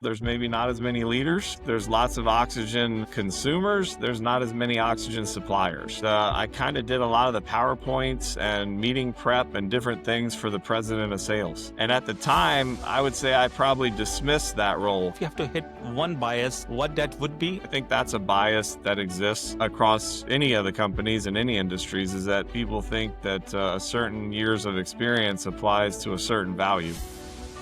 There's maybe not as many leaders. There's lots of oxygen consumers. There's not as many oxygen suppliers. I kind of did a lot of the PowerPoints and meeting prep and different things for the president of sales. And at the time, I would say I probably dismissed that role. If you have to hit one bias, what that would be? I think that's a bias that exists across any of the companies in any industries, is that people think that a certain years of experience applies to a certain value.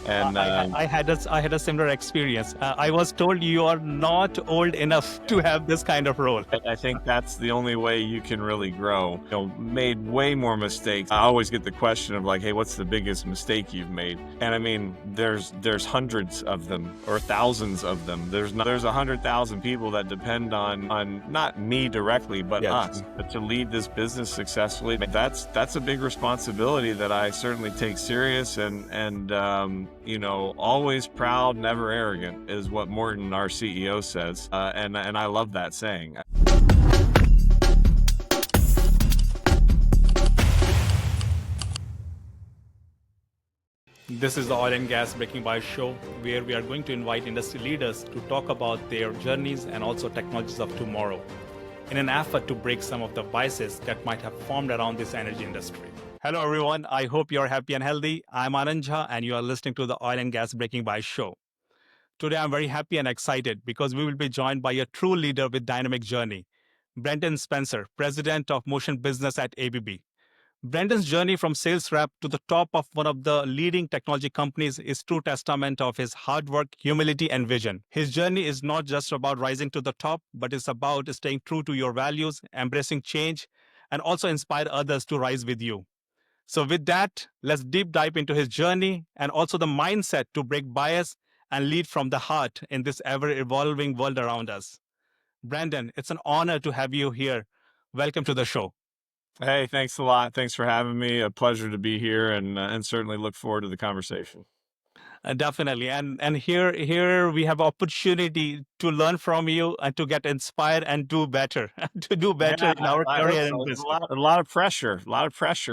And I had a similar experience. I was told you are not old enough to have this kind of role. I think that's the only way you can really grow. Made way more mistakes. I always get the question of like, hey, what's the biggest mistake you've made? And I mean, there's hundreds of them or thousands of them. There's 100,000 people that depend on not me directly, but us to lead this business successfully. That's a big responsibility that I certainly take serious and always proud, never arrogant is what Morton, our CEO, says. And I love that saying. This is the Oil and Gas Breaking Bias show, where we are going to invite industry leaders to talk about their journeys and also technologies of tomorrow in an effort to break some of the biases that might have formed around this energy industry. Hello, everyone. I hope you're happy and healthy. I'm Anand Jha, and you are listening to the Oil and Gas Breaking Bias show. Today, I'm very happy and excited because we will be joined by a true leader with dynamic journey, Brendan Spencer, President of Motion Business at ABB. Brendan's journey from sales rep to the top of one of the leading technology companies is true testament of his hard work, humility, and vision. His journey is not just about rising to the top, but it's about staying true to your values, embracing change, and also inspire others to rise with you. So with that, let's deep dive into his journey and also the mindset to break bias and lead from the heart in this ever-evolving world around us. Brendan, it's an honor to have you here. Welcome to the show. Hey, thanks a lot. Thanks for having me. A pleasure to be here, and certainly look forward to the conversation. Definitely. And here we have opportunity to learn from you and to get inspired and do better, to do better Yeah, in our I hope career so. and There's business. a lot of pressure,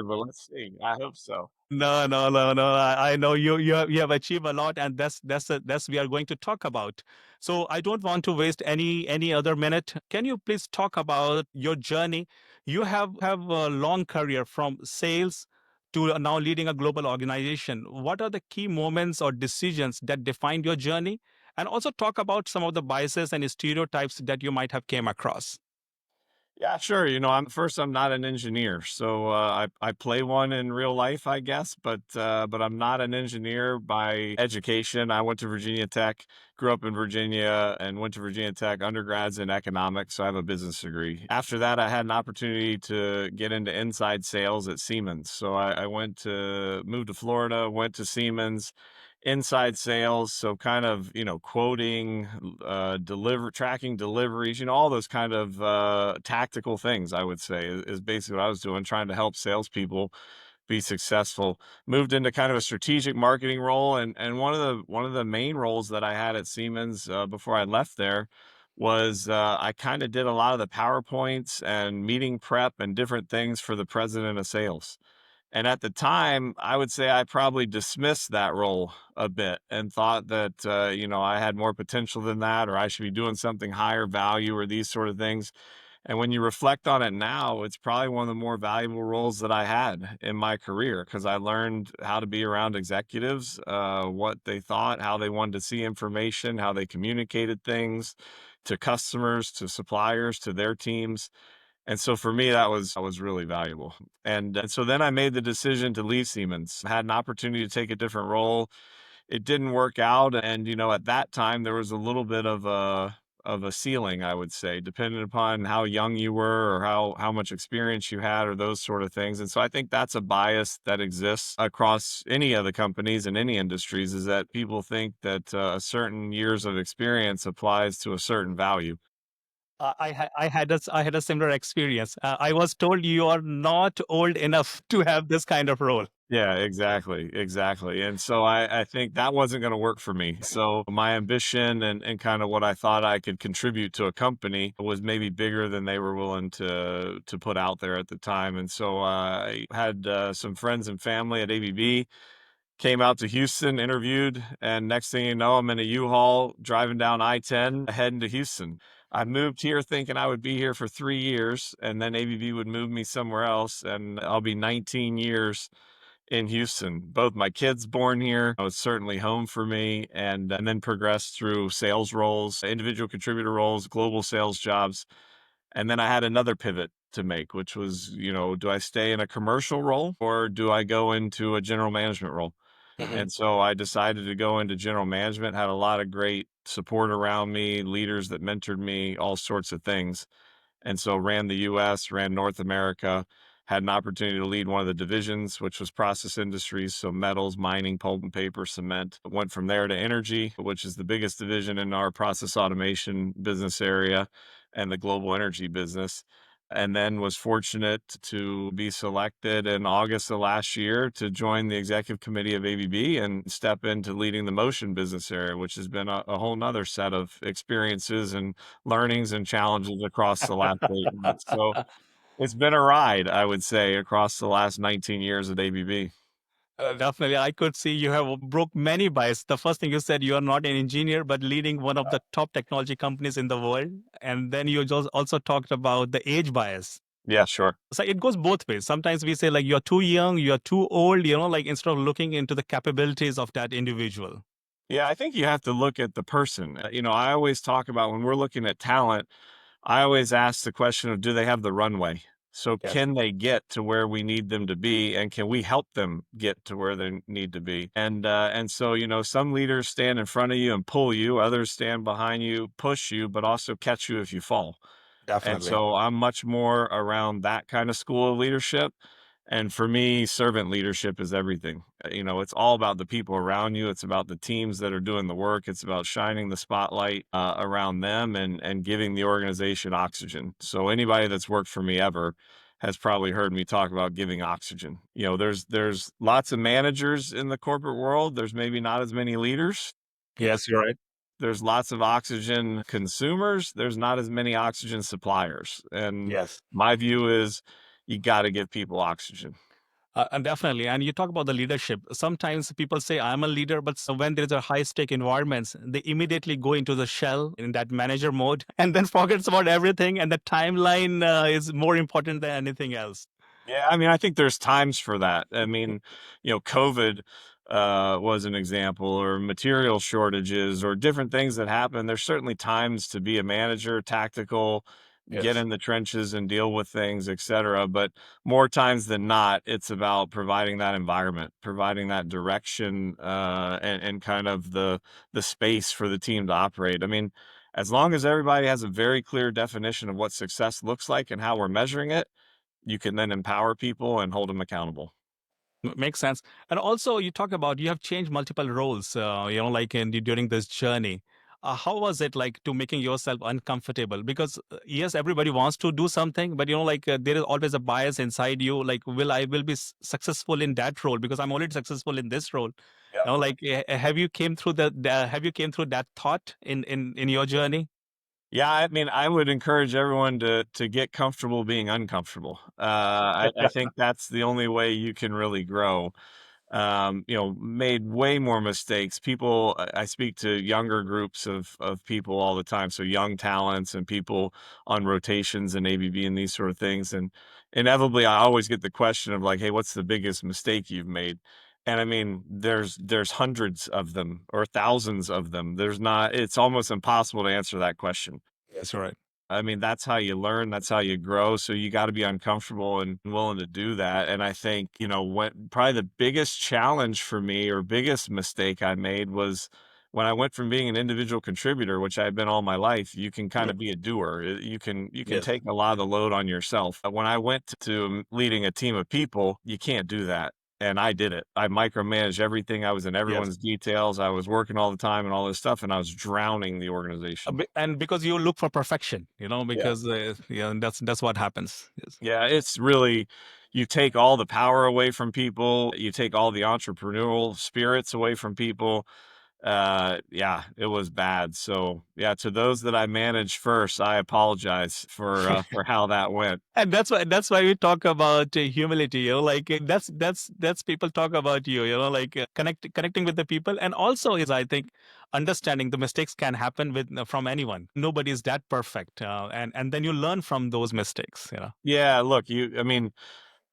but let's see. I hope so. No. I know you have achieved a lot, and that's we are going to talk about. So I don't want to waste any other minute. Can you please talk about your journey? You have a long career from sales to now leading a global organization. What are the key moments or decisions that defined your journey? And also talk about some of the biases and stereotypes that you might have came across. Yeah, sure. I'm not an engineer, so I play one in real life, I guess, but I'm not an engineer by education. I went to Virginia Tech, grew up in Virginia, and went to Virginia Tech undergrads in economics. So I have a business degree. After that, I had an opportunity to get into inside sales at Siemens. So I moved to Florida, went to Siemens inside sales, so kind of quoting, tracking deliveries, all those kind of tactical things. I would say is basically what I was doing, trying to help salespeople be successful. Moved into kind of a strategic marketing role, and one of the main roles that I had at Siemens before I left there was I kind of did a lot of the PowerPoints and meeting prep and different things for the president of sales. And at the time, I would say I probably dismissed that role a bit and thought that, I had more potential than that, or I should be doing something higher value or these sort of things. And when you reflect on it now, it's probably one of the more valuable roles that I had in my career, because I learned how to be around executives, what they thought, how they wanted to see information, how they communicated things to customers, to suppliers, to their teams. And so for me, that was really valuable. And so then I made the decision to leave Siemens. I had an opportunity to take a different role. It didn't work out. And, at that time, there was a little bit of a ceiling, I would say, depending upon how young you were or how much experience you had or those sort of things. And so I think that's a bias that exists across any of the companies in any industries, is that people think that a certain years of experience applies to a certain value. I had a similar experience. I was told you are not old enough to have this kind of role. Yeah, exactly, exactly. And so I think that wasn't going to work for me. So my ambition and kind of what I thought I could contribute to a company was maybe bigger than they were willing to put out there at the time. And so I had some friends and family at ABB Came out to Houston, interviewed, and next thing you know, I'm in a U-Haul driving down I-10 heading to Houston. I moved here thinking I would be here for 3 years, and then ABB would move me somewhere else, and I'll be 19 years in Houston. Both my kids born here. It was certainly home for me, and then progressed through sales roles, individual contributor roles, global sales jobs. And then I had another pivot to make, which was, do I stay in a commercial role or do I go into a general management role? Mhm. And so I decided to go into general management, had a lot of great support around me, leaders that mentored me, all sorts of things. And so ran the US, ran North America, had an opportunity to lead one of the divisions, which was process industries, so metals, mining, pulp and paper, cement. Went from there to energy, which is the biggest division in our process automation business area and the global energy business. And then was fortunate to be selected in August of last year to join the executive committee of ABB and step into leading the motion business area, which has been a whole nother set of experiences and learnings and challenges across the last 8 months. So it's been a ride, I would say, across the last 19 years at ABB. Definitely, I could see you have broke many biases. The first thing you said, you are not an engineer, but leading one of the top technology companies in the world. And then you just also talked about the age bias. Yeah, sure. So it goes both ways. Sometimes we say like you're too young, you're too old, like instead of looking into the capabilities of that individual. Yeah, I think you have to look at the person. I always talk about when we're looking at talent, I always ask the question of do they have the runway? So Yes, can they get to where we need them to be and can we help them get to where they need to be? And so, some leaders stand in front of you and pull you, others stand behind you, push you, but also catch you if you fall. And definitely. so I'm much more around that kind of school of leadership. And for me, servant leadership is everything. It's all about the people around you. It's about the teams that are doing the work. It's about shining the spotlight around them and giving the organization oxygen. So anybody that's worked for me ever has probably heard me talk about giving oxygen. There's lots of managers in the corporate world. There's maybe not as many leaders. Yes, you're right. There's lots of oxygen consumers. There's not as many oxygen suppliers. And Yes. my view is you got to give people oxygen. And definitely. And you talk about the leadership. Sometimes people say, I'm a leader, but when there's a high stake environments, they immediately go into the shell in that manager mode and then forgets about everything. And the timeline is more important than anything else. Yeah, I mean, I think there's times for that. I mean, COVID was an example, or material shortages, or different things that happen. There's certainly times to be a manager, tactical, get Yes. in the trenches and deal with things, et cetera. But more times than not, it's about providing that environment, providing that direction, and kind of the space for the team to operate. I mean, as long as everybody has a very clear definition of what success looks like and how we're measuring it, you can then empower people and hold them accountable. Makes sense. And also, you talk about you have changed multiple roles, like during this journey. How was it like to making yourself uncomfortable? Because yes, everybody wants to do something, but there is always a bias inside you. Like, will be successful in that role because I'm already successful in this role? Yeah. Have you came through have you came through that thought in your journey? Yeah, I mean, I would encourage everyone to get comfortable being uncomfortable. I think that's the only way you can really grow. Made way more mistakes. People, I speak to younger groups of people all the time, so young talents and people on rotations and ABB and these sort of things. And inevitably, I always get the question of like, "Hey, what's the biggest mistake you've made?" And I mean, there's hundreds of them or thousands of them. There's not. It's almost impossible to answer that question. Yes, right. I mean, that's how you learn, that's how you grow, so you gotta be uncomfortable and willing to do that, and I think, when probably the biggest challenge for me or biggest mistake I made was when I went from being an individual contributor, which I've been all my life, you can kinda be a doer, you can Yes. take a lot of the load on yourself. When I went to leading a team of people, you can't do that, and I did it. I micromanaged everything, I was in Yes. everyone's details, I was working all the time and all this stuff, and I was drowning the organization. And because you look for perfection, Yeah. because yeah, that's what happens. Yes. Yeah, it's really you take all the power away from people, you take all the entrepreneurial spirits away from people, Yeah, it was bad. So yeah, to those that I managed first, I apologize for how that went. And that's why we talk about humility. Like that's people talk about you. Like connecting with the people, and also is, I think, understanding the mistakes can happen with from anyone. Nobody is that perfect, and then you learn from those mistakes. Yeah, look, I mean,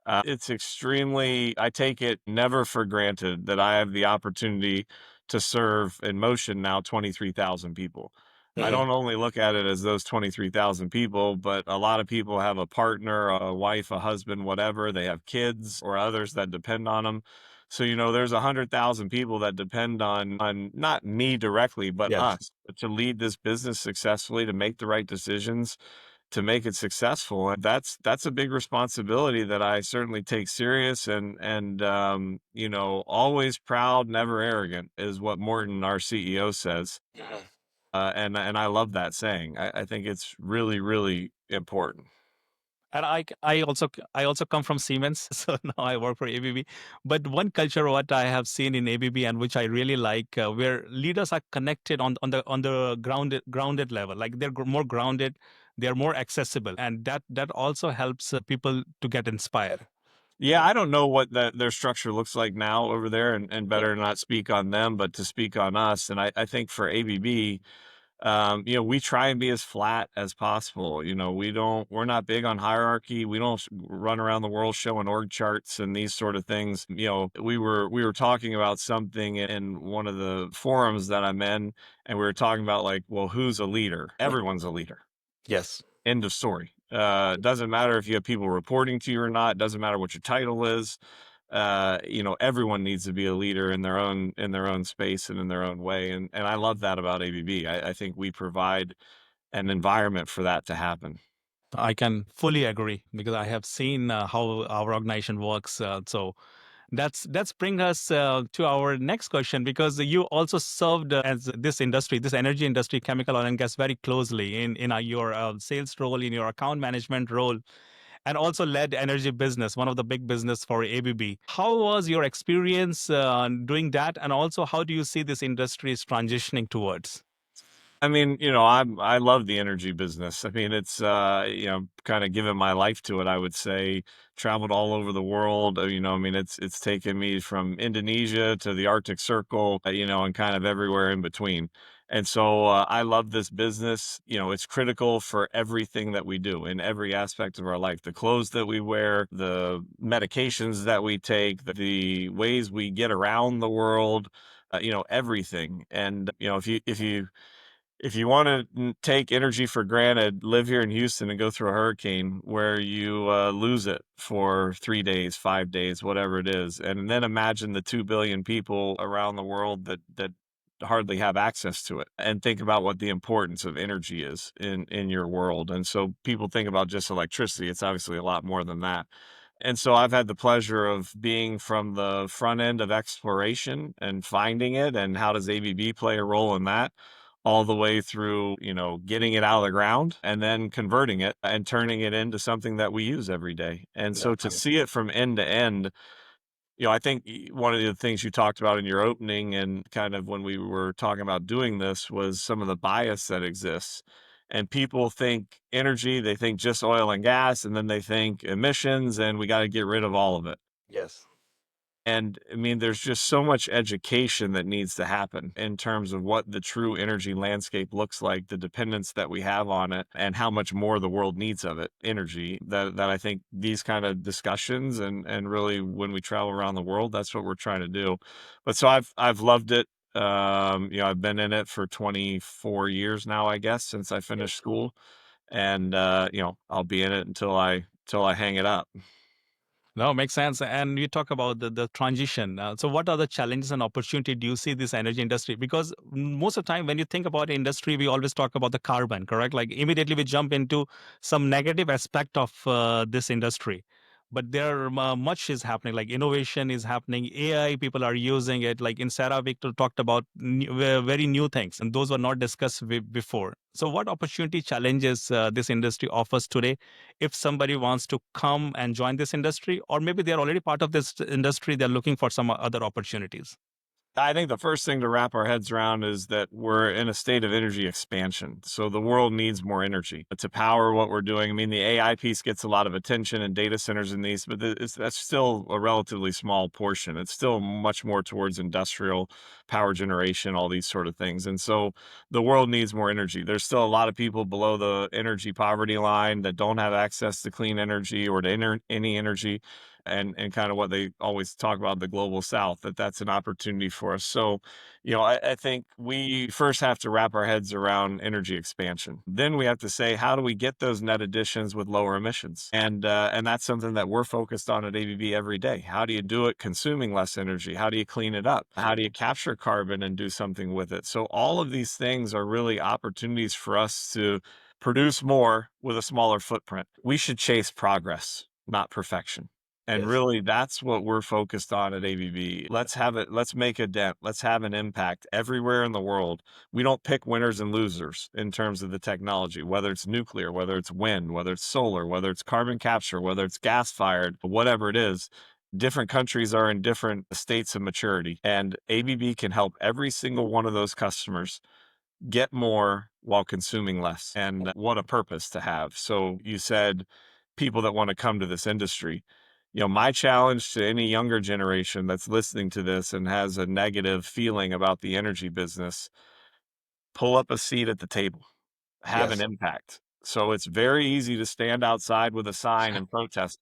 it's extremely, I take it never for granted that I have the opportunity to serve in motion now 23,000 people. I Mhm. don't only look at it as those 23,000 people, but a lot of people have a partner, a wife, a husband, whatever. They have kids or others that depend on them. So, there's 100,000 people that depend on not me directly, but Yes. us to lead this business successfully, to make the right decisions, to make it successful. And that's a big responsibility that I certainly take serious, and always proud, never arrogant is what Morton, our CEO, says. And I love that saying. I think it's really, really important. And I also come from Siemens, so now I work for ABB. But one culture what I have seen in ABB and which I really like, where leaders are connected on the grounded level, like they're more grounded, they're more accessible, and that also helps people to get inspired. Yeah, I don't know what their structure looks like now over there, and Yeah. better not speak on them, but to speak on us. And I think for ABB, we try and be as flat as possible. We're not big on hierarchy. We don't run around the world showing org charts and these sort of things. We were talking about something in one of the forums that I'm in, and we were talking about, like, well, who's a leader? Everyone's a leader. Yes. End of story. Doesn't matter if you have people reporting to you or not. Doesn't matter what your title is. Everyone needs to be a leader in their own space and in their own way. And I love that about ABB. I think we provide an environment for that to happen. I can fully agree because I have seen how our organization works. So that's bring us to our next question, because you also served as this industry, this energy industry, chemical, oil and gas, very closely in your sales role, in your account management role, and also led energy business, one of the big business for ABB. How was your experience doing that, and also how do you see this industry is transitioning towards? I mean, I love the energy business. I mean, it's kind of given my life to it, I would say. Traveled all over the world. I mean, it's taken me from Indonesia to the Arctic Circle, and kind of everywhere in between. And so I love this business. It's critical for everything that we do in every aspect of our life. The clothes that we wear, the medications that we take, the ways we get around the world, everything. And if you want to take energy for granted, live here in Houston and go through a hurricane where you lose it for 3 days, 5 days, whatever it is, and then imagine the 2 billion people around the world that hardly have access to it, and think about what the importance of energy is in your world. And so people think about just electricity. It's obviously a lot more than that. And so I've had the pleasure of being from the front end of exploration and finding it, and how does ABB play a role in that, all the way through, getting it out of the ground and then converting it and turning it into something that we use every day. And so to see it from end to end, I think one of the things you talked about in your opening, and kind of when we were talking about doing this, was some of the bias that exists. And people think energy, they think just oil and gas, and then they think emissions, and we got to get rid of all of it. Yes. And I mean, there's just so much education that needs to happen in terms of what the true energy landscape looks like, the dependence that we have on it, and how much more the world needs of it, energy, that I think these kind of discussions, and really when we travel around the world, that's what we're trying to do. But so I've loved it. I've been in it for 24 years now, I guess, since I finished school. And I'll be in it until I hang it up. No, makes sense. And you talk about the transition. So, what are the challenges and opportunity do you see this energy industry? Because most of the time, when you think about industry, we always talk about the carbon, correct? Like immediately we jump into some negative aspect of this industry. But there much is happening, like innovation is happening. AI, people are using it. Like in Sarah, Victor talked about very new things, and those were not discussed before. So, what opportunity challenges this industry offers today if somebody wants to come and join this industry, or maybe they're already part of this industry, they're looking for some other opportunities? I think the first thing to wrap our heads around is that we're in a state of energy expansion. So the world needs more energy to power what we're doing. I mean, the AI piece gets a lot of attention and data centers in these, but that's still a relatively small portion. It's still much more towards industrial power generation, all these sort of things. And so the world needs more energy. There's still a lot of people below the energy poverty line that don't have access to clean energy or to any energy, and kind of what they always talk about, the global south, that's an opportunity for us. So I think we first have to wrap our heads around energy expansion. Then we have to say, how do we get those net additions with lower emissions? And that's something that we're focused on at ABB every day. How do you do it consuming less energy? How do you clean it up? How do you capture carbon and do something with it? So all of these things are really opportunities for us to produce more with a smaller footprint. We should chase progress, not perfection. And Yes. really, that's what we're focused on at ABB. Let's have it. Let's make a dent. Let's have an impact everywhere in the world. We don't pick winners and losers in terms of the technology, whether it's nuclear, whether it's wind, whether it's solar, whether it's carbon capture, whether it's gas fired, whatever it is. Different countries are in different states of maturity, and ABB can help every single one of those customers get more while consuming less. And what a purpose to have. So you said people that want to come to this industry. My challenge to any younger generation that's listening to this and has a negative feeling about the energy business, pull up a seat at the table, have an Yes. impact. So it's very easy to stand outside with a sign and protest.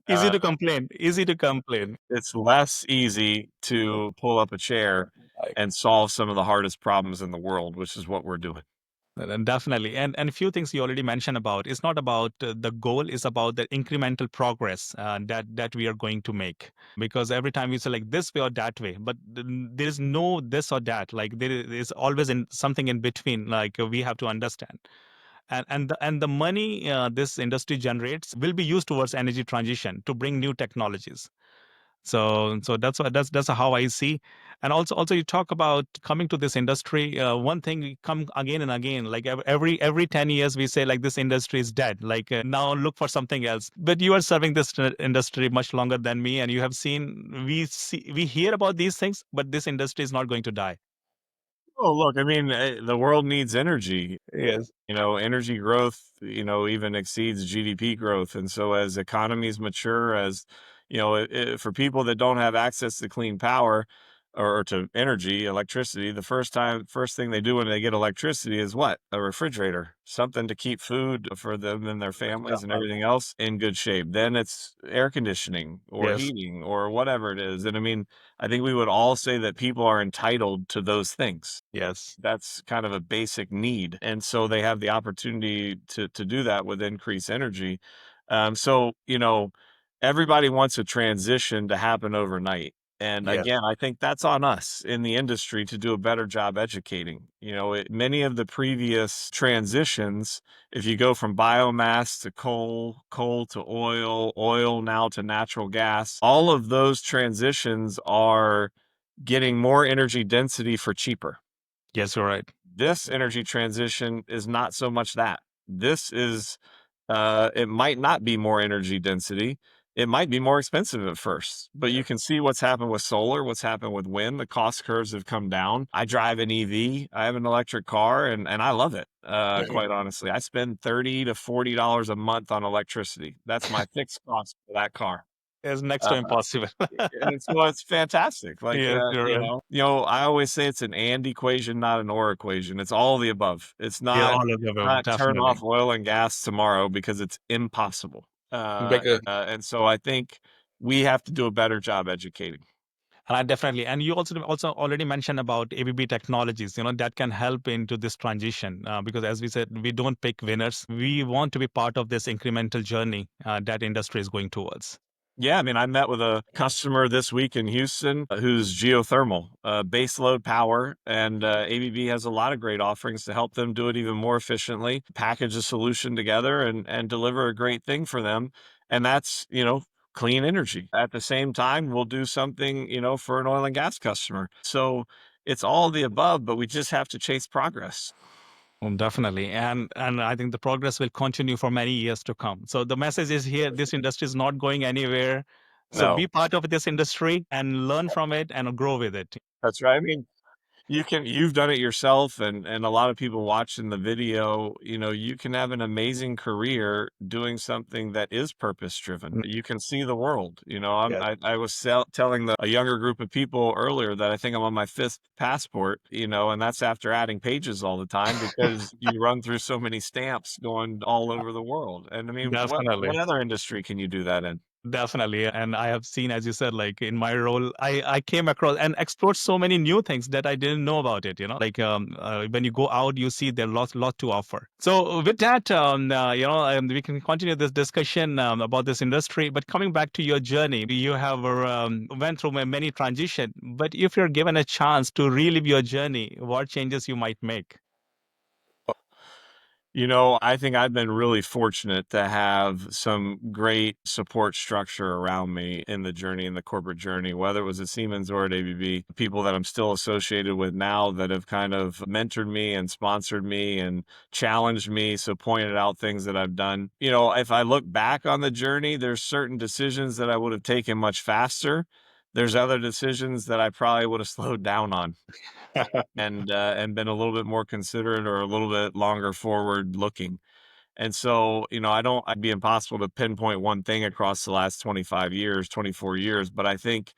Easy Uh, to complain. Easy to complain. it's less easy to pull up a chair Like, and solve some of the hardest problems in the world, which is what we're doing. definitely. And a few things you already mentioned about. It's not about the goal, it's about the incremental progress that we are going to make. Because every time you say like this way or that way, but there is no this or that. Like there is always in something in between. Like we have to understand. And the money this industry generates will be used towards energy transition to bring new technologies. So that's how I see. And also you talk about coming to this industry. One thing we come again and again, like every 10 years we say like this industry is dead, like now look for something else. But you are serving this industry much longer than me, and you have seen, we hear about these things, but this industry is not going to die. Oh, look, I mean, the world needs energy. Yes. Energy growth, even exceeds GDP growth. And so as economies mature, as, for people that don't have access to clean power or to energy, electricity, the first thing they do when they get electricity is what? A refrigerator, something to keep food for them and their families and Definitely. everything else in good shape. Then it's air conditioning or Yes. heating or whatever it is. And I mean, I think we would all say that people are entitled to those things. Yes. That's kind of a basic need, and so they have the opportunity to do that with increased energy. So, everybody wants a transition to happen overnight, and Yes. again, I think that's on us in the industry to do a better job educating. Many of the previous transitions, if you go from biomass to coal, coal to oil, oil now to natural gas, all of those transitions are getting more energy density for cheaper. Yes, you're right. This energy transition is not so much that. This is, it might not be more energy density. It might be more expensive at first, but you can see what's happened with solar, what's happened with wind. The cost curves have come down. I drive an EV. I have an electric car, and I love it. Quite honestly, I spend $30 to $40 a month on electricity. That's my fixed cost for that car. It's next to Uh, impossible. and it's fantastic. Like, Yes, you're right. I always say it's an and equation, not an or equation. It's all the above. It's Yeah, not all of the above, not turn definitely. off oil and gas tomorrow because it's impossible. Because And so I think we have to do a better job educating. And I definitely, and you also already mentioned about ABB technologies, that can help into this transition. Because as we said, we don't pick winners. We want to be part of this incremental journey that industry is going towards. Yeah, I mean, I met with a customer this week in Houston who's geothermal, base load power, and ABB has a lot of great offerings to help them do it even more efficiently, package a solution together and deliver a great thing for them. And that's, clean energy. At the same time, we'll do something, for an oil and gas customer. So it's all the above, but we just have to chase progress. Definitely, and I think the progress will continue for many years to come. So the message is here: this industry is not going anywhere. So No. be part of this industry and learn from it and grow with it. That's right. I mean, you've done it yourself, and a lot of people watching the video, you can have an amazing career doing something that is purpose driven. Mm. You can see the world. Yes. I was telling a younger group of people earlier that I think I'm on my fifth passport, and that's after adding pages all the time because you run through so many stamps going all over the world. And I mean, what Definitely. other industry can you do that in? Definitely. And I have seen, as you said, like in my role, I came across and explored so many new things that I didn't know about it, like when you go out, you see there's lot to offer. So with that, we can continue this discussion about this industry, but coming back to your journey, you have went through many transition, but if you're given a chance to relive your journey, what changes you might make? I think I've been really fortunate to have some great support structure around me in the journey, in the corporate journey, whether it was at Siemens or at ABB, people that I'm still associated with now that have kind of mentored me and sponsored me and challenged me. So pointed out things that I've done. If I look back on the journey, there's certain decisions that I would have taken much faster. There's other decisions that I probably would have slowed down on and been a little bit more considerate or a little bit longer forward looking. And so, I'd be impossible to pinpoint one thing across the last 25 years, 24 years, but I think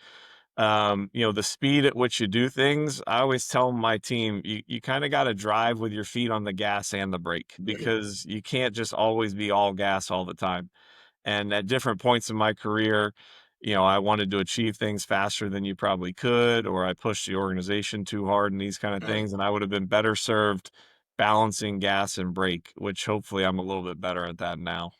the speed at which you do things, I always tell my team, you kind of got to drive with your feet on the gas and the brake because you can't just always be all gas all the time. And at different points in my career, I wanted to achieve things faster than you probably could, or I pushed the organization too hard and these kind of things. And I would have been better served balancing gas and brake, which hopefully I'm a little bit better at that now.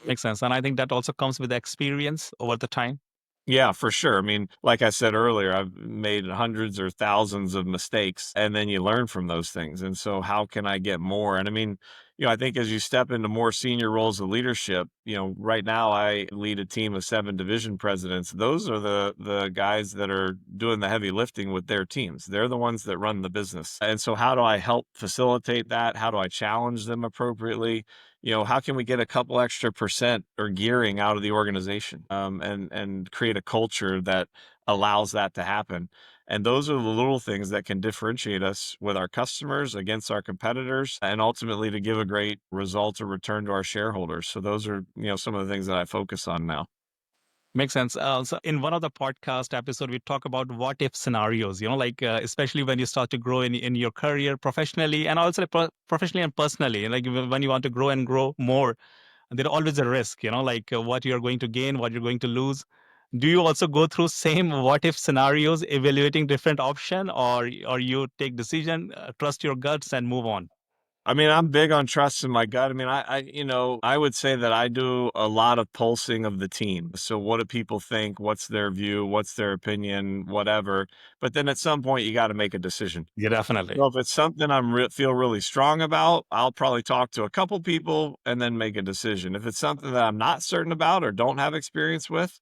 Makes sense. And I think that also comes with experience over the time. Yeah, for sure. I mean, like I said earlier, I've made hundreds or thousands of mistakes and then you learn from those things. And so how can I get more? And I mean, I think as you step into more senior roles of leadership, right now I lead a team of 7 division presidents. Those are the guys that are doing the heavy lifting with their teams. They're the ones that run the business. And so how do I help facilitate that? How do I challenge them appropriately? How can we get a couple extra percent or gearing out of the organization, and create a culture that allows that to happen? And those are the little things that can differentiate us with our customers against our competitors, and ultimately to give a great result or return to our shareholders. So those are, some of the things that I focus on now. Makes sense. So in one of the podcast episode, we talk about what if scenarios, like especially when you start to grow in your career professionally and also professionally and personally, like when you want to grow and grow more, there's always a risk, like what you're going to gain, what you're going to lose. Do you also go through same what if scenarios, evaluating different option, or you take decision, trust your guts and move on? I mean, I'm big on trusting my gut. I mean, I would say that I do a lot of pulsing of the team. So what do people think? What's their view? What's their opinion? Whatever. But then at some point you got to make a decision. Yeah, definitely. Well, if it's something feel really strong about, I'll probably talk to a couple people and then make a decision. If it's something that I'm not certain about or don't have experience with,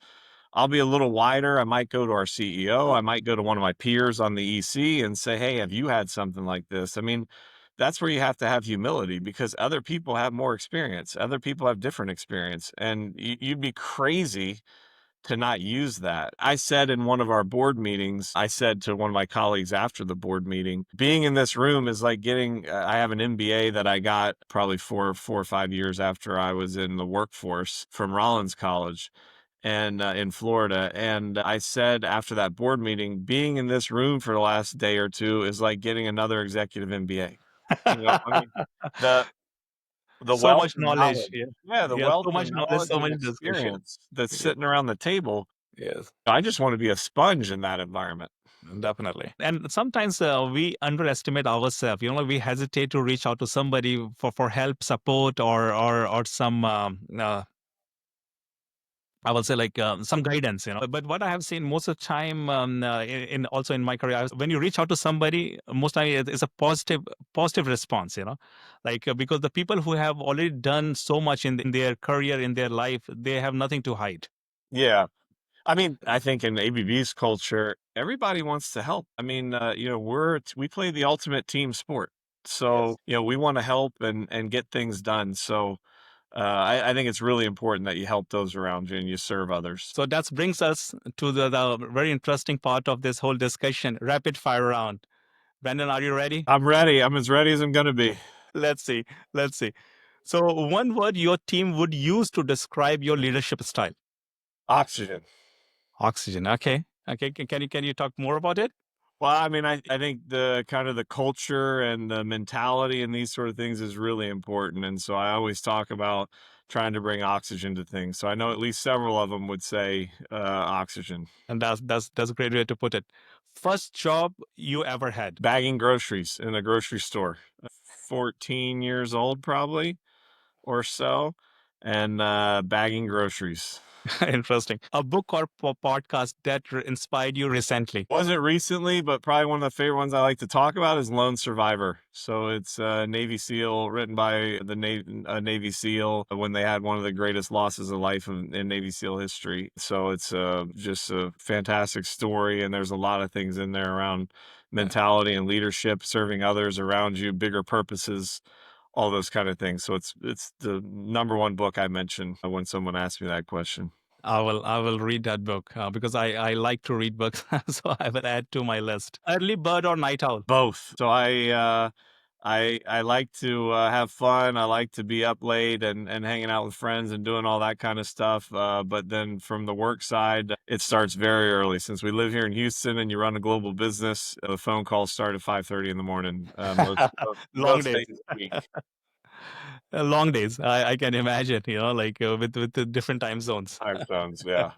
I'll be a little wider. I might go to our CEO. I might go to one of my peers on the EC and say, "Hey, have you had something like this?" I mean, that's where you have to have humility because other people have more experience. Other people have different experience, and you'd be crazy to not use that. I said in one of our board meetings, I said to one of my colleagues after the board meeting, being in this room is like I have an MBA that I got probably 4 or 5 years after I was in the workforce from Rollins College and in Florida. And I said after that board meeting, being in this room for the last day or two is like getting another executive MBA. I mean, the the So wealth much of knowledge. knowledge. Yeah. Yeah, the Yeah. wealth So of much knowledge, knowledge so and much discussion. experience that's Yeah. sitting around the table. Yes. I just want to be a sponge in that environment. Definitely. And sometimes we underestimate ourselves. We hesitate to reach out to somebody for help, support, or some I will say like some guidance. But what I have seen most of the time, in also in my career, when you reach out to somebody, most time it's a positive response. Like because the people who have already done so much in their career, in their life, they have nothing to hide. Yeah. I mean, I think in ABB's culture, everybody wants to help. I mean, we play the ultimate team sport. So, Yes. we want to help and get things done. So, I think it's really important that you help those around you and you serve others. So that brings us to the very interesting part of this whole discussion, rapid fire round. Brandon, are you ready? I'm ready. I'm as ready as I'm going to be. Let's see. Let's see. So, one word your team would use to describe your leadership style. Oxygen. Oxygen. Okay. Okay. Can you talk more about it? Well, I mean, I think the kind of the culture and the mentality and these sort of things is really important. And so I always talk about trying to bring oxygen to things. So I know at least several of them would say oxygen. And that's a great way to put it. First job you ever had. Bagging groceries in a grocery store. 14 years old, probably or so, and bagging groceries. Interesting. A book or podcast that inspired you recently. Wasn't recently, but probably one of the favorite ones I like to talk about is Lone Survivor. So it's a Navy SEAL written by the Navy SEAL when they had one of the greatest losses of life in Navy SEAL history. So it's just a fantastic story, and there's a lot of things in there around mentality and leadership, serving others around you, bigger purposes, all those kind of things. So it's the number one book I mention when someone asks me that question. I will read that book because I like to read books, so I will add to my list. Early bird or night owl? Both. So I like to have fun. I like to be up late and hanging out with friends and doing all that kind of stuff. But then from the work side, it starts very early. Since we live here in Houston and you run a global business, the phone calls start at 5:30 in the morning. Long Most days. days a week. Long days. I can imagine. Like with the different time zones. Time zones, yeah.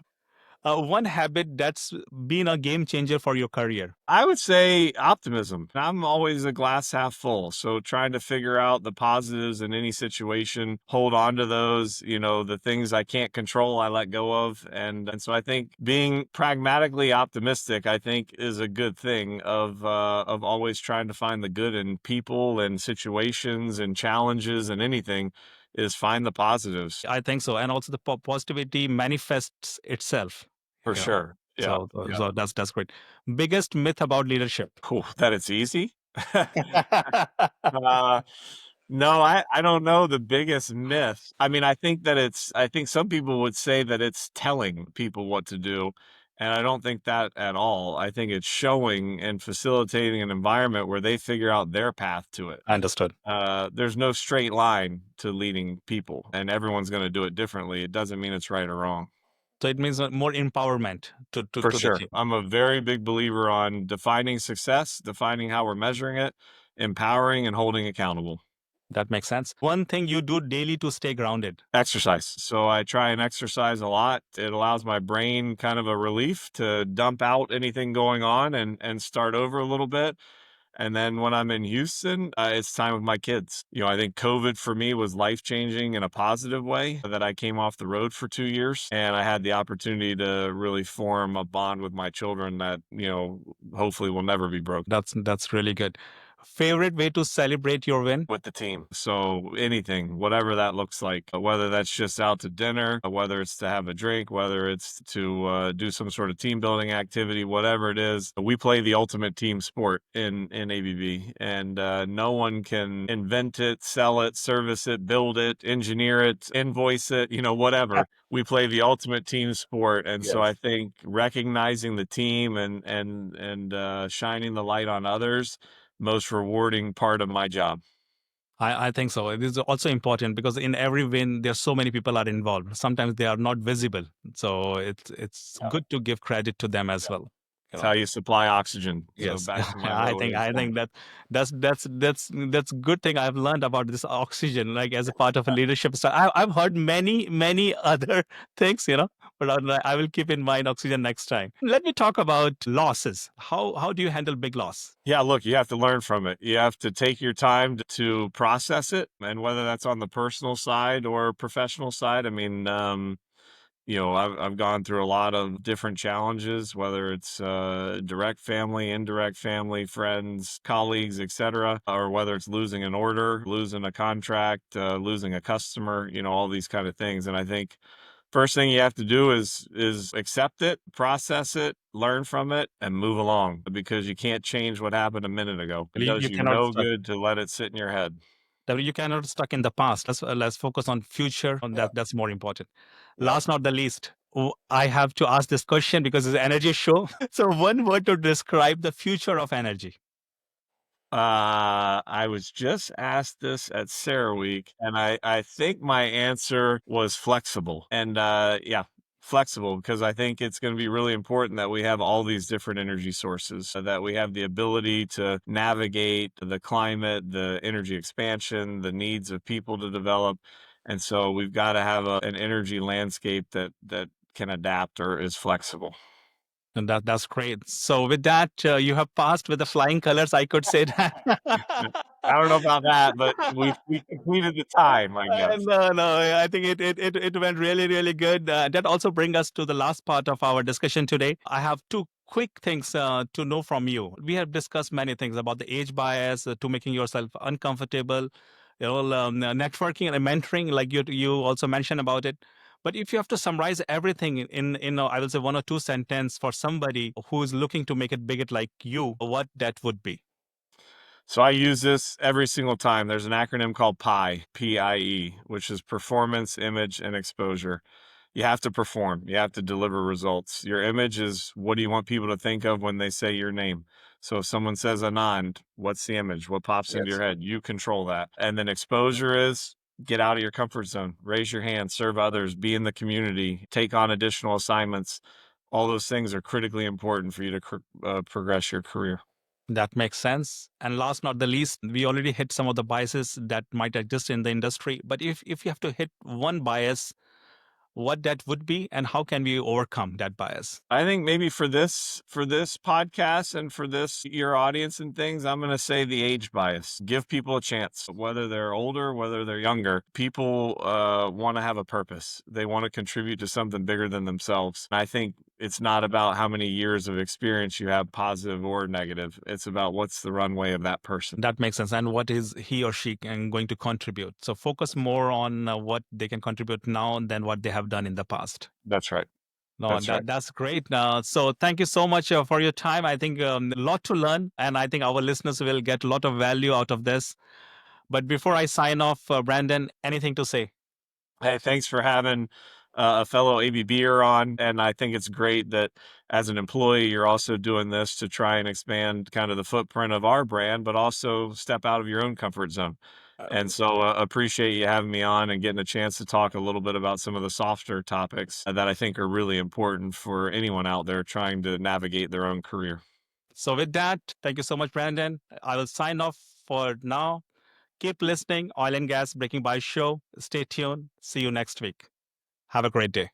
One habit that's been a game changer for your career. I would say optimism. I'm always a glass half full. So trying to figure out the positives in any situation, hold on to those, the things I can't control, I let go of. And so I think being pragmatically optimistic, I think is a good thing of always trying to find the good in people and situations and challenges and anything is find the positives. I think so, and also the positivity manifests itself. For You know, sure. Yeah. so that's great. Biggest myth about leadership. Cool. That it's easy. Uh, no, I don't know the biggest myth. I mean, I think some people would say that it's telling people what to do. And I don't think that at all. I think it's showing and facilitating an environment where they figure out their path to it. Understood. There's no straight line to leading people, and everyone's going to do it differently. It doesn't mean it's right or wrong. So it means more empowerment For to the sure. team. I'm a very big believer on defining success, defining how we're measuring it, empowering and holding accountable. That makes sense. One thing you do daily to stay grounded. Exercise. So I try and exercise a lot. It allows my brain kind of a relief to dump out anything going on and start over a little bit. And then when I'm in Houston, it's time with my kids. I think COVID for me was life changing in a positive way that I came off the road for 2 years and I had the opportunity to really form a bond with my children that, hopefully will never be broken. That's really good. Favorite way to celebrate your win? With the team. So anything, whatever that looks like, whether that's just out to dinner, whether it's to have a drink, whether it's to do some sort of team building activity, whatever it is, we play the ultimate team sport in ABB, and no one can invent it, sell it, service it, build it, engineer it, invoice it, whatever. We play the ultimate team sport, and so I Yes. think recognizing the team and shining the light on others most rewarding part of my job. I think so. It is also important because in every win, there's so many people are involved. Sometimes they are not visible, so it's Yeah. good to give credit to them as Yeah. well. You It's know. how you supply oxygen. So Yes, back to my I little think I think example. that that's good thing I've learned about this oxygen, like as a part of a leadership style. I've heard many other things, but I will keep in mind oxygen next time. Let me talk about losses. How do you handle big loss? Yeah, look, you have to learn from it. You have to take your time to process it, and whether that's on the personal side or professional side. I mean, I've gone through a lot of different challenges, whether it's direct family, indirect family, friends, colleagues, etc., or whether it's losing an order, losing a contract, losing a customer, all these kind of things. And I think first thing you have to do is accept it, process it, learn from it, and move along because you can't change what happened a minute ago. It You does you you cannot no start. good to let it sit in your head. that you cannot stuck in the past. Let's focus on future. On Yeah. that's more important. Yep. Last not the least, I have to ask this question because it's an energy show. So one word to describe the future of energy. I was just asked this at CERAWeek, and I think my answer was flexible. And yeah, flexible, because I think it's going to be really important that we have all these different energy sources, so that we have the ability to navigate the climate, the energy expansion, the needs of people to develop. And so we've got to have an energy landscape that can adapt or is flexible. And that's great. So with that, you have passed with the flying colors. I could say that. I don't know about that, but we completed the time, I guess. No, no, I think it went really, really good. That also brings us to the last part of our discussion today. I have two quick things to know from you. We have discussed many things about the age bias to making yourself uncomfortable, networking and mentoring, like you also mentioned about it. But if you have to summarize everything in I will say one or two sentence for somebody who is looking to make it big, it like you, what that would be. So I use this every single time. There's an acronym called PIE, PIE, which is performance, image, and exposure. You have to perform. You have to deliver results. Your image is, what do you want people to think of when they say your name? So if someone says Anand, what's the image? What pops into Yes. your head? You control that. And then exposure is, get out of your comfort zone, raise your hand, serve others, be in the community, take on additional assignments. All those things are critically important for you to progress your career. That makes sense. And last not the least, we already hit some of the biases that might exist in the industry. But if you have to hit one bias, what that would be and how can we overcome that bias? I think maybe for this podcast and for this your audience and things, I'm going to say the age bias. Give people a chance, whether they're older, whether they're younger. People want to have a purpose. They want to contribute to something bigger than themselves. And I think it's not about how many years of experience you have, positive or negative. It's about what's the runway of that person. That makes sense. And what is he or she going to contribute? So focus more on what they can contribute now than what they have done in the past. That's right. No, That's right. that's great. So thank you so much for your time. I think a lot to learn, and I think our listeners will get a lot of value out of this. But before I sign off, Brandon, anything to say? Hey, thanks for having a fellow ABBer on. And I think it's great that as an employee, you're also doing this to try and expand kind of the footprint of our brand, but also step out of your own comfort zone. And so appreciate you having me on and getting a chance to talk a little bit about some of the softer topics that I think are really important for anyone out there trying to navigate their own career. So with that, thank you so much, Brandon. I will sign off for now. Keep listening. Oil and Gas Breaking By Show. Stay tuned. See you next week. Have a great day.